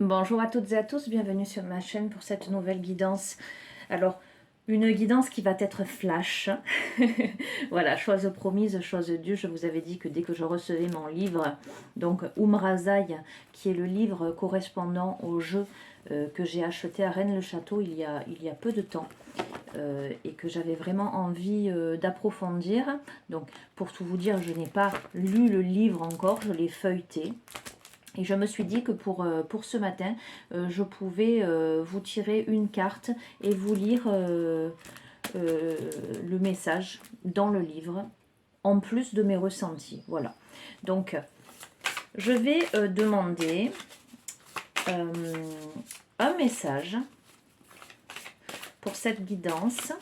Bonjour à toutes et à tous, bienvenue sur ma chaîne pour cette nouvelle guidance. Alors, une guidance qui va être flash. Voilà, chose promise, chose due. Je vous avais dit que dès que je recevais mon livre, donc Umrazai, qui est le livre correspondant au jeu que j'ai acheté à Rennes-le-Château il y a peu de temps, et que j'avais vraiment envie d'approfondir. Donc, pour tout vous dire, je n'ai pas lu le livre encore, je l'ai feuilleté. Et je me suis dit que pour ce matin, je pouvais vous tirer une carte et vous lire le message dans le livre, en plus de mes ressentis. Voilà. Donc, je vais demander un message pour cette guidance.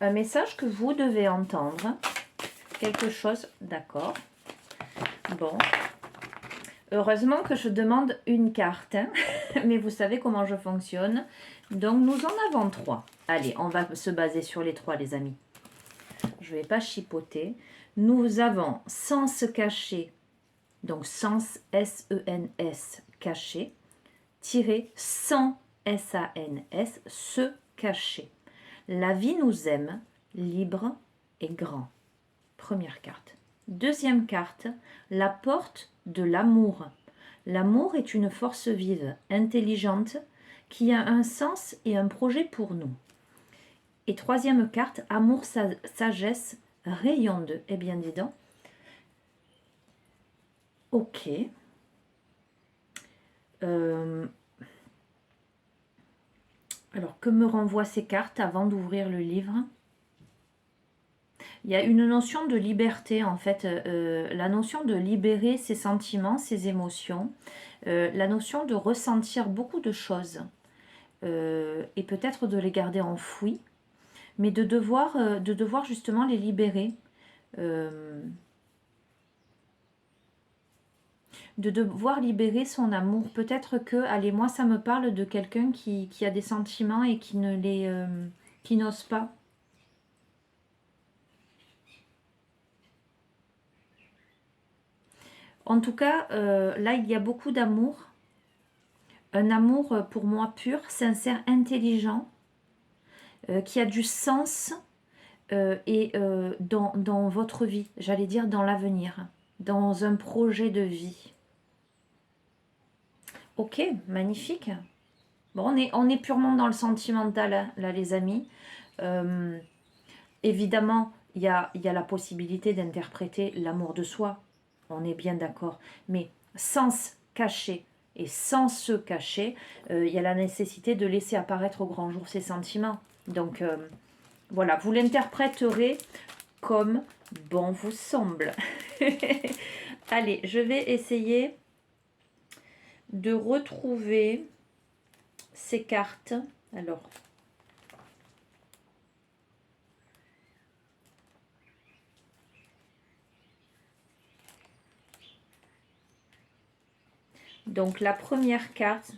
Un message que vous devez entendre. Quelque chose, d'accord. Bon, heureusement que je demande une carte, hein. Mais vous savez comment je fonctionne. Donc, nous en avons 3. Allez, on va se baser sur les 3, les amis. Je ne vais pas chipoter. Nous avons sens caché, donc sens S-E-N-S caché, tiré sans S-A-N-S, se cacher. La vie nous aime, libre et grand. Première carte. Deuxième carte, la porte de l'amour. L'amour est une force vive, intelligente, qui a un sens et un projet pour nous. Et troisième carte, amour, sagesse, rayon de. Eh bien, dis donc. Ok. Alors, que me renvoient ces cartes avant d'ouvrir le livre ? Il y a une notion de liberté, en fait, la notion de libérer ses sentiments, ses émotions, la notion de ressentir beaucoup de choses, et peut-être de les garder enfouies, mais de devoir justement les libérer, de devoir libérer son amour. Peut-être que, allez, moi ça me parle de quelqu'un qui a des sentiments et qui n'ose pas. En tout cas, là, il y a beaucoup d'amour. Un amour, pour moi, pur, sincère, intelligent, qui a du sens dans votre vie, j'allais dire dans l'avenir, dans un projet de vie. Ok, magnifique. Bon, on est purement dans le sentimental, hein, là, les amis. Évidemment, il y a la possibilité d'interpréter l'amour de soi. On est bien d'accord. Mais sans se cacher et sans se cacher, il y a la nécessité de laisser apparaître au grand jour ses sentiments. Donc, voilà, vous l'interpréterez comme bon vous semble. Allez, je vais essayer de retrouver ces cartes. Alors, donc la première carte,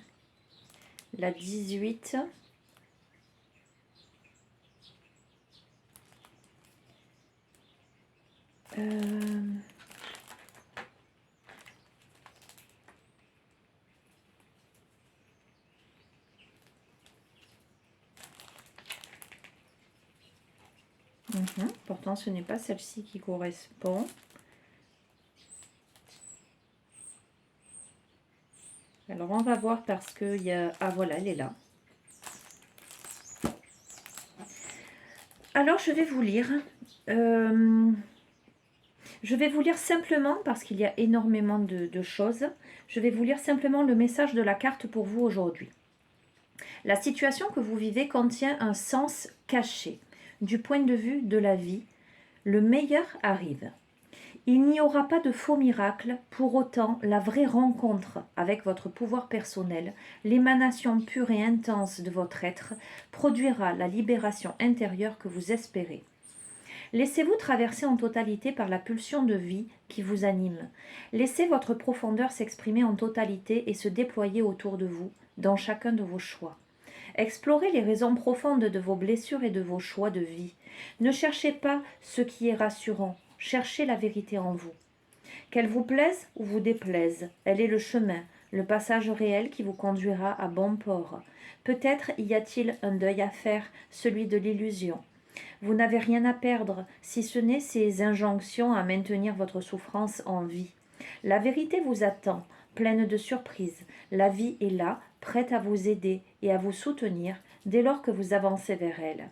la 18. Pourtant, ce n'est pas celle-ci qui correspond. Alors, on va voir parce qu'il y a... Ah, voilà, elle est là. Alors, je vais vous lire. Je vais vous lire simplement, parce qu'il y a énormément de choses, je vais vous lire simplement le message de la carte pour vous aujourd'hui. La situation que vous vivez contient un sens caché. Du point de vue de la vie, le meilleur arrive. Il n'y aura pas de faux miracle, pour autant la vraie rencontre avec votre pouvoir personnel, l'émanation pure et intense de votre être, produira la libération intérieure que vous espérez. Laissez-vous traverser en totalité par la pulsion de vie qui vous anime. Laissez votre profondeur s'exprimer en totalité et se déployer autour de vous, dans chacun de vos choix. Explorez les raisons profondes de vos blessures et de vos choix de vie. Ne cherchez pas ce qui est rassurant, cherchez la vérité en vous. Qu'elle vous plaise ou vous déplaise, elle est le chemin, le passage réel qui vous conduira à bon port. Peut-être y a-t-il un deuil à faire, celui de l'illusion. Vous n'avez rien à perdre, si ce n'est ces injonctions à maintenir votre souffrance en vie. La vérité vous attend, pleine de surprises. La vie est là, prête à vous aider et à vous soutenir dès lors que vous avancez vers elle.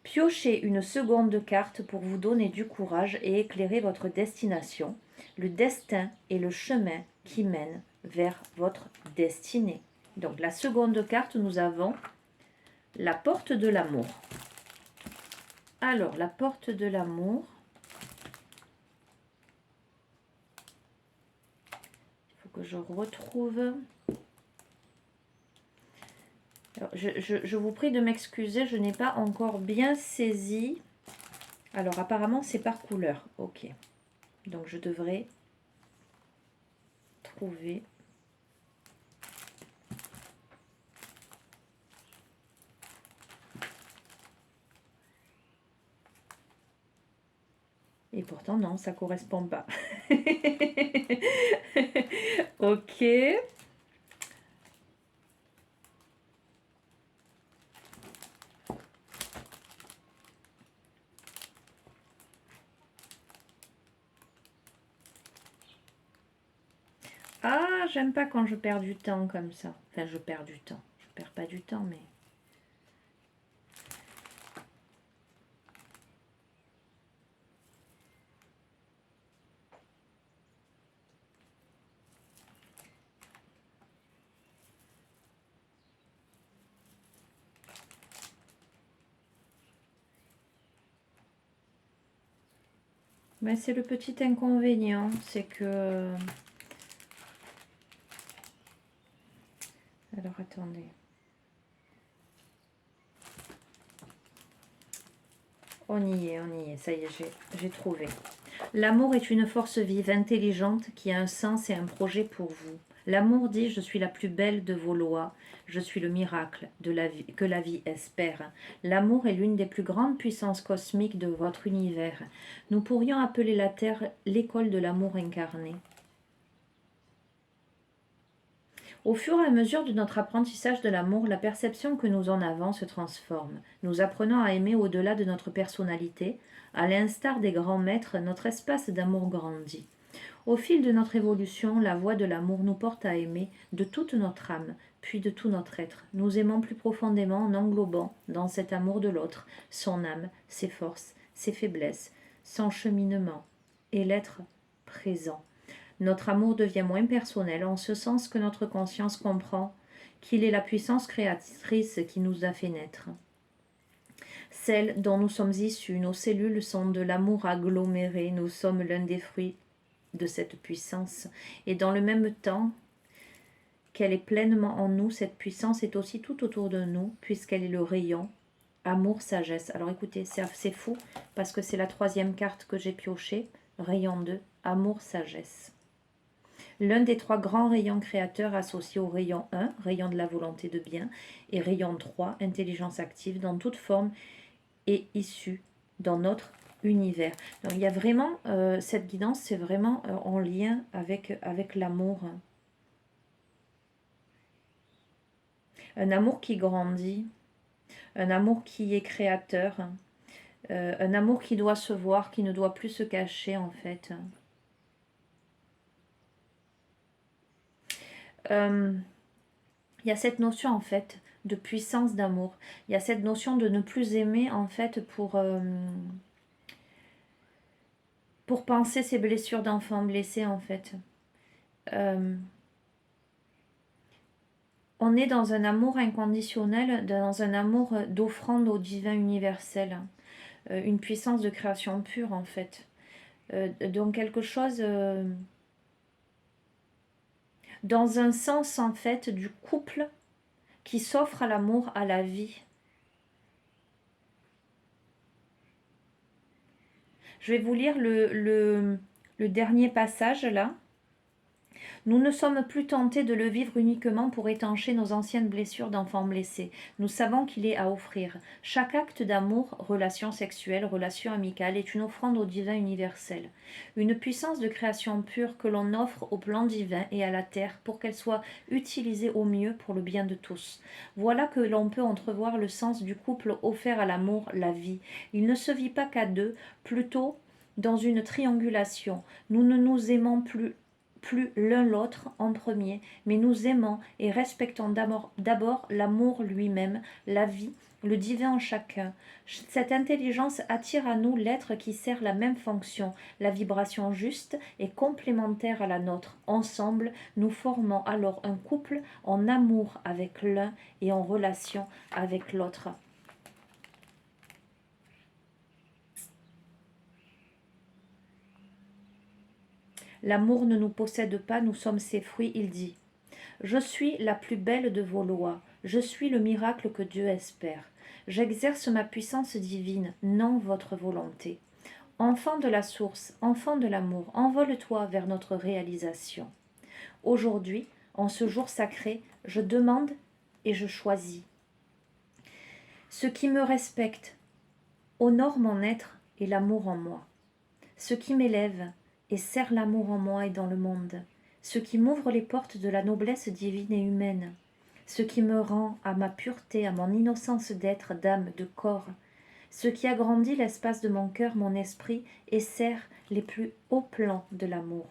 Piochez une seconde carte pour vous donner du courage et éclairer votre destination, le destin et le chemin qui mène vers votre destinée. Donc la seconde carte, nous avons la porte de l'amour. Alors, la porte de l'amour. Il faut que je retrouve. Alors, je vous prie de m'excuser, je n'ai pas encore bien saisi. Alors, apparemment, c'est par couleur. Ok. Donc, je devrais trouver. Et pourtant, non, ça ne correspond pas. Ok. Ah, j'aime pas quand je perds du temps comme ça. Enfin, je perds du temps. Je perds pas du temps, mais... Mais c'est le petit inconvénient, c'est que... Alors, attendez. On y est, ça y est, j'ai trouvé. L'amour est une force vive, intelligente, qui a un sens et un projet pour vous. L'amour dit « Je suis la plus belle de vos lois, je suis le miracle de la vie, que la vie espère. » L'amour est l'une des plus grandes puissances cosmiques de votre univers. Nous pourrions appeler la Terre l'école de l'amour incarné. Au fur et à mesure de notre apprentissage de l'amour, la perception que nous en avons se transforme. Nous apprenons à aimer au-delà de notre personnalité. À l'instar des grands maîtres, notre espace d'amour grandit. Au fil de notre évolution, la voie de l'amour nous porte à aimer de toute notre âme, puis de tout notre être. Nous aimons plus profondément en englobant dans cet amour de l'autre son âme, ses forces, ses faiblesses, son cheminement et l'être présent. Notre amour devient moins personnel en ce sens que notre conscience comprend qu'il est la puissance créatrice qui nous a fait naître. Celle dont nous sommes issus, nos cellules sont de l'amour aggloméré, nous sommes l'un des fruits de cette puissance. Et dans le même temps qu'elle est pleinement en nous, cette puissance est aussi tout autour de nous, puisqu'elle est le rayon amour, sagesse. Alors écoutez, c'est fou, parce que c'est la troisième carte que j'ai piochée, rayon 2, amour, sagesse. L'un des trois grands rayons créateurs associés au rayon 1, rayon de la volonté de bien, et rayon 3, intelligence active, dans toute forme, est issu dans notre univers. Donc il y a vraiment, cette guidance, c'est vraiment en lien avec l'amour. Un amour qui grandit, un amour qui est créateur, un amour qui doit se voir, qui ne doit plus se cacher en fait. Il y a cette notion en fait de puissance d'amour. Il y a cette notion de ne plus aimer en fait pour penser ses blessures d'enfant blessé en fait. On est dans un amour inconditionnel, dans un amour d'offrande au divin universel. Une puissance de création pure en fait. Donc quelque chose... dans un sens en fait du couple qui s'offre à l'amour, à la vie. Je vais vous lire le dernier passage là. Nous ne sommes plus tentés de le vivre uniquement pour étancher nos anciennes blessures d'enfants blessés. Nous savons qu'il est à offrir. Chaque acte d'amour, relation sexuelle, relation amicale, est une offrande au divin universel. Une puissance de création pure que l'on offre au plan divin et à la terre pour qu'elle soit utilisée au mieux pour le bien de tous. Voilà que l'on peut entrevoir le sens du couple offert à l'amour, la vie. Il ne se vit pas qu'à deux, plutôt dans une triangulation. Nous ne nous aimons plus l'un l'autre en premier, mais nous aimons et respectons d'abord l'amour lui-même, la vie, le divin en chacun. Cette intelligence attire à nous l'être qui sert la même fonction, la vibration juste et complémentaire à la nôtre. Ensemble, nous formons alors un couple en amour avec l'un et en relation avec l'autre. L'amour ne nous possède pas, nous sommes ses fruits, il dit. Je suis la plus belle de vos lois, je suis le miracle que Dieu espère. J'exerce ma puissance divine, non votre volonté. Enfant de la source, enfant de l'amour, envole-toi vers notre réalisation. Aujourd'hui, en ce jour sacré, je demande et je choisis. Ce qui me respecte honore mon être et l'amour en moi. Ce qui m'élève et serre l'amour en moi et dans le monde, ce qui m'ouvre les portes de la noblesse divine et humaine, ce qui me rend à ma pureté, à mon innocence d'être, d'âme, de corps, ce qui agrandit l'espace de mon cœur, mon esprit, et serre les plus hauts plans de l'amour.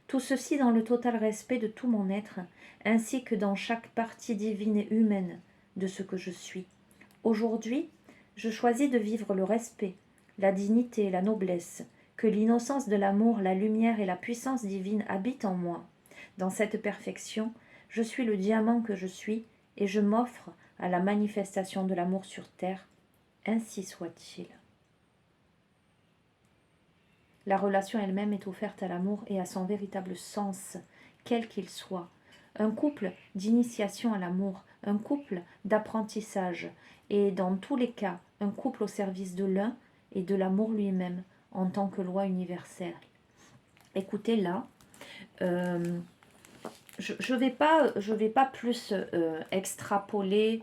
Tout ceci dans le total respect de tout mon être, ainsi que dans chaque partie divine et humaine de ce que je suis. Aujourd'hui, je choisis de vivre le respect, la dignité, la noblesse, que l'innocence de l'amour, la lumière et la puissance divine habitent en moi. Dans cette perfection, je suis le diamant que je suis et je m'offre à la manifestation de l'amour sur terre. Ainsi soit-il. La relation elle-même est offerte à l'amour et à son véritable sens, quel qu'il soit. Un couple d'initiation à l'amour, un couple d'apprentissage, et dans tous les cas, un couple au service de l'un et de l'amour lui-même, en tant que loi universelle. Écoutez là, je vais pas plus extrapoler,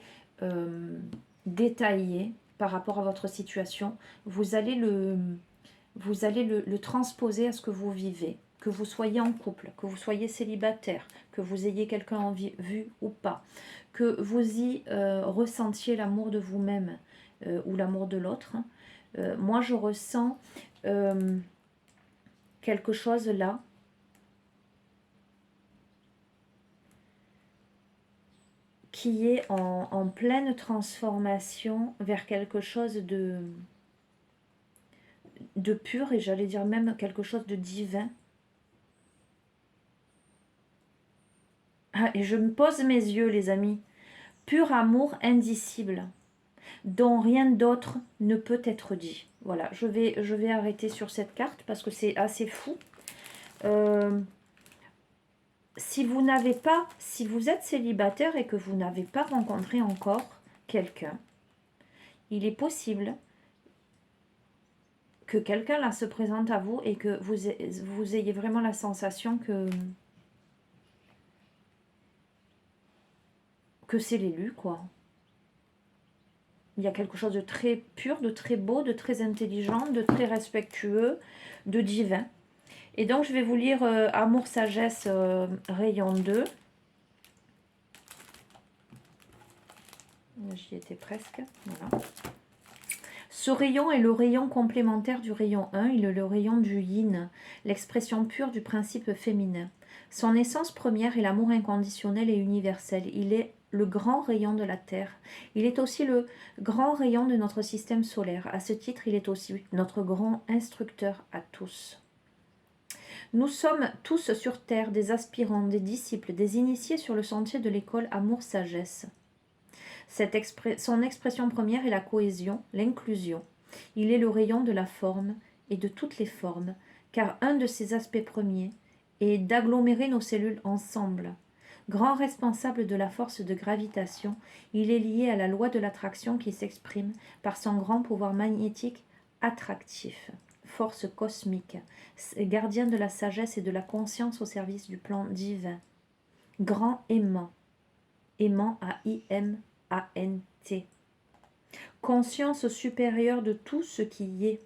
détailler par rapport à votre situation. Vous allez le transposer à ce que vous vivez, que vous soyez en couple, que vous soyez célibataire, que vous ayez quelqu'un en vue ou pas, que vous y ressentiez l'amour de vous-même ou l'amour de l'autre. Moi, je ressens quelque chose là qui est en pleine transformation vers quelque chose de pur, et j'allais dire même quelque chose de divin. Ah, et je me pose mes yeux, les amis. Pur amour indicible, dont rien d'autre ne peut être dit. Voilà, je vais arrêter sur cette carte parce que c'est assez fou. Si vous êtes célibataire et que vous n'avez pas rencontré encore quelqu'un, il est possible que quelqu'un là se présente à vous et que vous ayez vraiment la sensation que c'est l'élu, quoi. Il y a quelque chose de très pur, de très beau, de très intelligent, de très respectueux, de divin. Et donc, je vais vous lire Amour, Sagesse, rayon 2. J'y étais presque. Voilà. Ce rayon est le rayon complémentaire du rayon 1, il est le rayon du yin, l'expression pure du principe féminin. Son essence première est l'amour inconditionnel et universel. Il est le grand rayon de la Terre. Il est aussi le grand rayon de notre système solaire. À ce titre, il est aussi notre grand instructeur à tous. Nous sommes tous sur Terre des aspirants, des disciples, des initiés sur le sentier de l'école Amour-Sagesse. Son expression première est la cohésion, l'inclusion. Il est le rayon de la forme et de toutes les formes, car un de ses aspects premiers est d'agglomérer nos cellules ensemble. Grand responsable de la force de gravitation, il est lié à la loi de l'attraction qui s'exprime par son grand pouvoir magnétique attractif. force cosmique, gardien de la sagesse et de la conscience au service du plan divin, grand aimant, aimant A-I-M-A-N-T, conscience supérieure de tout ce qui y est.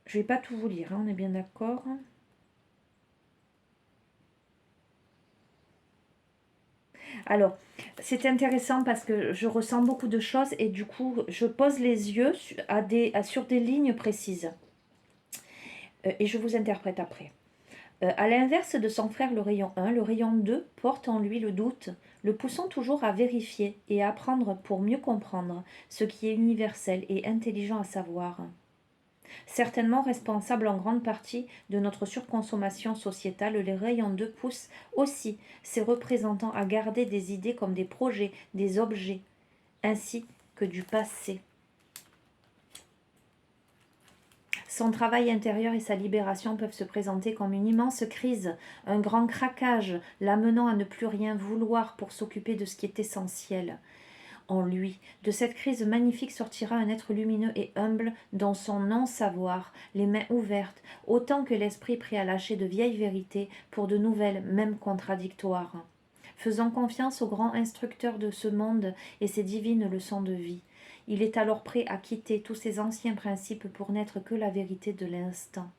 Je ne vais pas tout vous lire, hein, on est bien d'accord. Alors, c'est intéressant parce que je ressens beaucoup de choses et du coup, je pose les yeux sur des lignes précises. Et je vous interprète après. À l'inverse de son frère le rayon 1, le rayon 2 porte en lui le doute, le poussant toujours à vérifier et à apprendre pour mieux comprendre ce qui est universel et intelligent à savoir. Certainement responsable en grande partie de notre surconsommation sociétale, les rayons 2 poussent aussi ses représentants à garder des idées comme des projets, des objets, ainsi que du passé. Son travail intérieur et sa libération peuvent se présenter comme une immense crise, un grand craquage, l'amenant à ne plus rien vouloir pour s'occuper de ce qui est essentiel en lui. De cette crise magnifique sortira un être lumineux et humble dans son non-savoir, les mains ouvertes, autant que l'esprit prêt à lâcher de vieilles vérités pour de nouvelles, même contradictoires. Faisant confiance au grand instructeur de ce monde et ses divines leçons de vie. Il est alors prêt à quitter tous ses anciens principes pour n'être que la vérité de l'instant.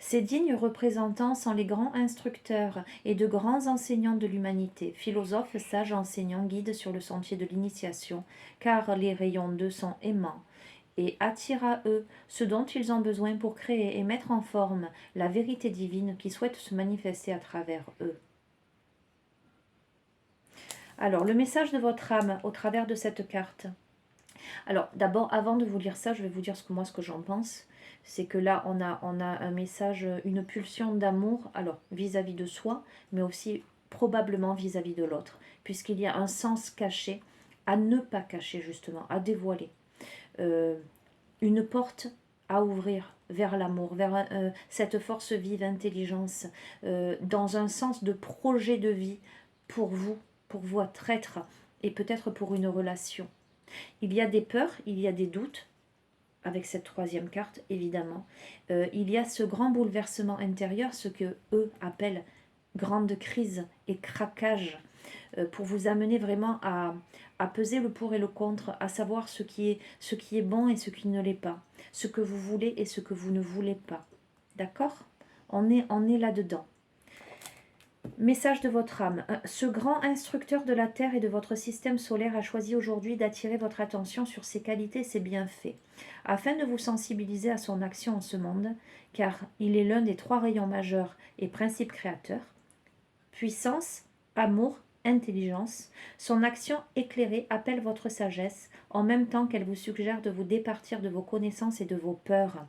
Ces dignes représentants sont les grands instructeurs et de grands enseignants de l'humanité, philosophes, sages, enseignants, guides sur le sentier de l'initiation, car les rayons d'eux sont aimants et attirent à eux ce dont ils ont besoin pour créer et mettre en forme la vérité divine qui souhaite se manifester à travers eux. Alors, le message de votre âme au travers de cette carte. Alors, d'abord, avant de vous lire ça, je vais vous dire ce que j'en pense. C'est que là, on a un message, une pulsion d'amour, alors vis-à-vis de soi, mais aussi probablement vis-à-vis de l'autre, puisqu'il y a un sens caché à ne pas cacher, justement, à dévoiler. Une porte à ouvrir vers l'amour, vers cette force vive, intelligence, dans un sens de projet de vie pour vous, pour votre être, et peut-être pour une relation. Il y a des peurs, il y a des doutes, avec cette troisième carte, évidemment. Il y a ce grand bouleversement intérieur, ce que eux appellent grande crise et craquage, pour vous amener vraiment à peser le pour et le contre, à savoir ce qui est bon et ce qui ne l'est pas, ce que vous voulez et ce que vous ne voulez pas. D'accord ? On est là-dedans. Message de votre âme. Ce grand instructeur de la Terre et de votre système solaire a choisi aujourd'hui d'attirer votre attention sur ses qualités et ses bienfaits, afin de vous sensibiliser à son action en ce monde, car il est l'un des 3 rayons majeurs et principes créateurs. Puissance, amour, intelligence. Son action éclairée appelle votre sagesse, en même temps qu'elle vous suggère de vous départir de vos connaissances et de vos peurs,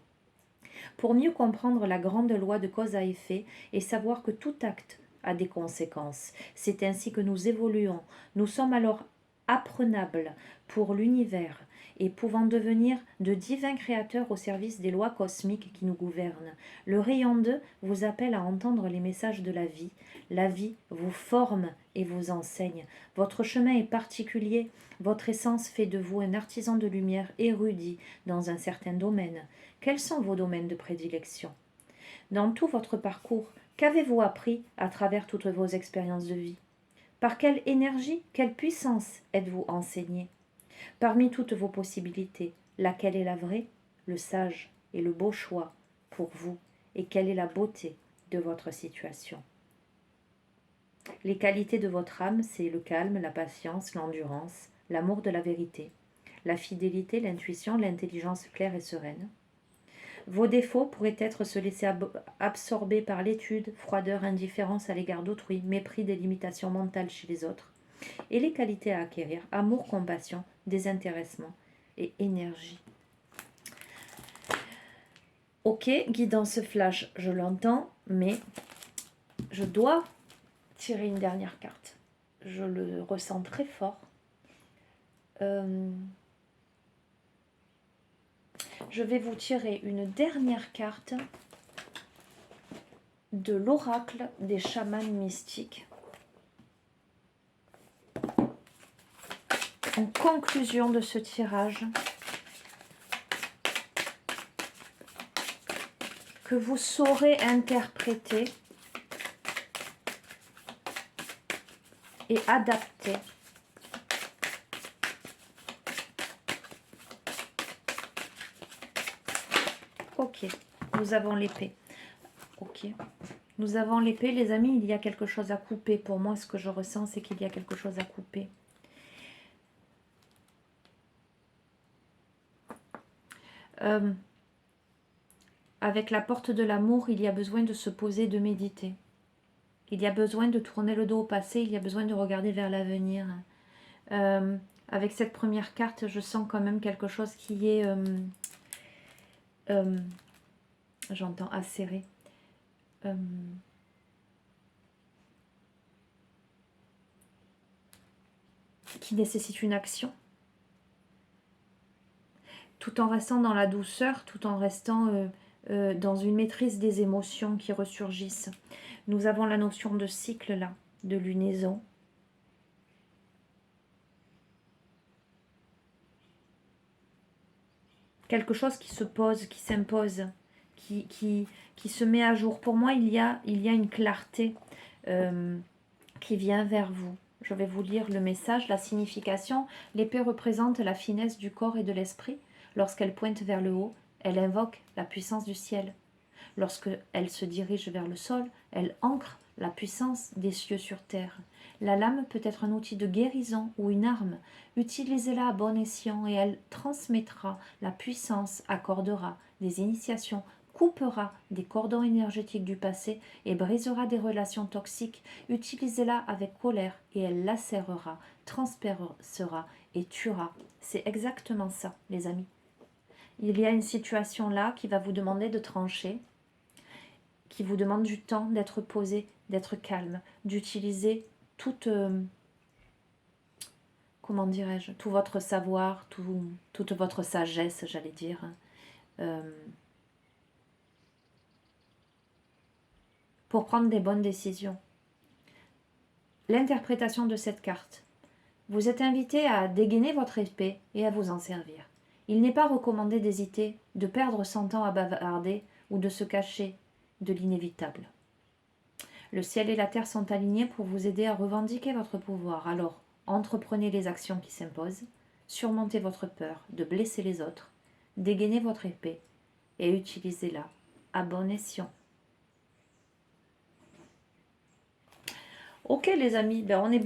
pour mieux comprendre la grande loi de cause à effet et savoir que tout acte a des conséquences. C'est ainsi que nous évoluons. Nous sommes alors apprenables pour l'univers et pouvant devenir de divins créateurs au service des lois cosmiques qui nous gouvernent. Le rayon 2 vous appelle à entendre les messages de la vie. La vie vous forme et vous enseigne. Votre chemin est particulier. Votre essence fait de vous un artisan de lumière érudit dans un certain domaine. Quels sont vos domaines de prédilection ? Dans tout votre parcours, qu'avez-vous appris à travers toutes vos expériences de vie? Par quelle énergie, quelle puissance êtes-vous enseigné? Parmi toutes vos possibilités, laquelle est la vraie, le sage et le beau choix pour vous? Et quelle est la beauté de votre situation? Les qualités de votre âme, c'est le calme, la patience, l'endurance, l'amour de la vérité, la fidélité, l'intuition, l'intelligence claire et sereine. Vos défauts pourraient être se laisser absorber par l'étude, froideur, indifférence à l'égard d'autrui, mépris des limitations mentales chez les autres. Et les qualités à acquérir, amour, compassion, désintéressement et énergie. Ok, guidance flash, je l'entends, mais je dois tirer une dernière carte. Je le ressens très fort. Je vais vous tirer une dernière carte de l'oracle des chamans mystiques. en conclusion de ce tirage, que vous saurez interpréter et adapter ok, nous avons l'épée. Ok, nous avons l'épée, les amis, il y a quelque chose à couper. Pour moi, ce que je ressens, c'est qu'il y a quelque chose à couper. Avec la porte de l'amour, il y a besoin de se poser, de méditer. Il y a besoin de tourner le dos au passé, il y a besoin de regarder vers l'avenir. Avec cette première carte, je sens quand même quelque chose qui est... j'entends acéré. Qui nécessite une action. Tout en restant dans la douceur, tout en restant dans une maîtrise des émotions qui ressurgissent. Nous avons la notion de cycle là, de lunaison. Quelque chose qui se pose, qui s'impose, qui se met à jour. Pour moi, il y a une clarté qui vient vers vous. Je vais vous lire le message, la signification. L'épée représente la finesse du corps et de l'esprit. Lorsqu'elle pointe vers le haut, elle invoque la puissance du ciel. Lorsqu'elle se dirige vers le sol, elle ancre la puissance des cieux sur terre. La lame peut être un outil de guérison ou une arme. Utilisez-la à bon escient et elle transmettra la puissance, accordera des initiations, coupera des cordons énergétiques du passé et brisera des relations toxiques. Utilisez-la avec colère et elle lacérera, transpercera et tuera. C'est exactement ça, les amis. Il y a une situation là qui va vous demander de trancher, qui vous demande du temps, d'être posé, d'être calme, d'utiliser toute, comment dirais-je, tout votre savoir, toute votre sagesse, j'allais dire, pour prendre des bonnes décisions. L'interprétation de cette carte. Vous êtes invité à dégainer votre épée et à vous en servir. Il n'est pas recommandé d'hésiter, de perdre son temps à bavarder ou de se cacher de l'inévitable. Le ciel et la terre sont alignés pour vous aider à revendiquer votre pouvoir. Alors, entreprenez les actions qui s'imposent, surmontez votre peur de blesser les autres, dégainez votre épée et utilisez-la à bon escient. Ok les amis, ben on est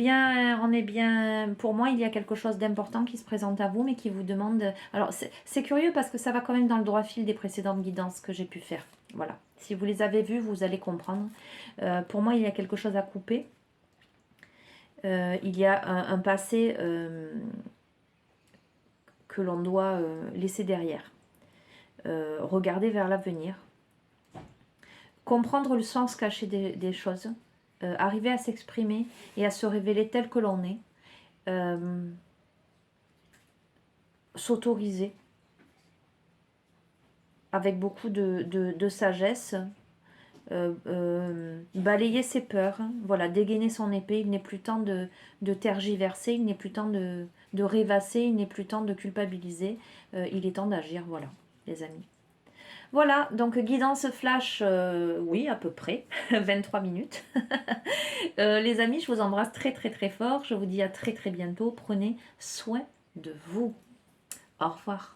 bien. Pour moi, il y a quelque chose d'important qui se présente à vous, mais qui vous demande... Alors, c'est curieux parce que ça va quand même dans le droit fil des précédentes guidances que j'ai pu faire. Voilà. Si vous les avez vues, vous allez comprendre. Pour moi, il y a quelque chose à couper. Il y a un passé que l'on doit laisser derrière. Regarder vers l'avenir. Comprendre le sens caché des choses. Arriver à s'exprimer et à se révéler tel que l'on est, s'autoriser avec beaucoup de sagesse, balayer ses peurs, voilà, dégainer son épée. Il n'est plus temps de tergiverser, il n'est plus temps de rêvasser, il n'est plus temps de culpabiliser, il est temps d'agir, voilà les amis. Voilà, donc guidance flash, oui, à peu près, 23 minutes. Les amis, je vous embrasse très très très fort. Je vous dis à très très bientôt. Prenez soin de vous. Au revoir.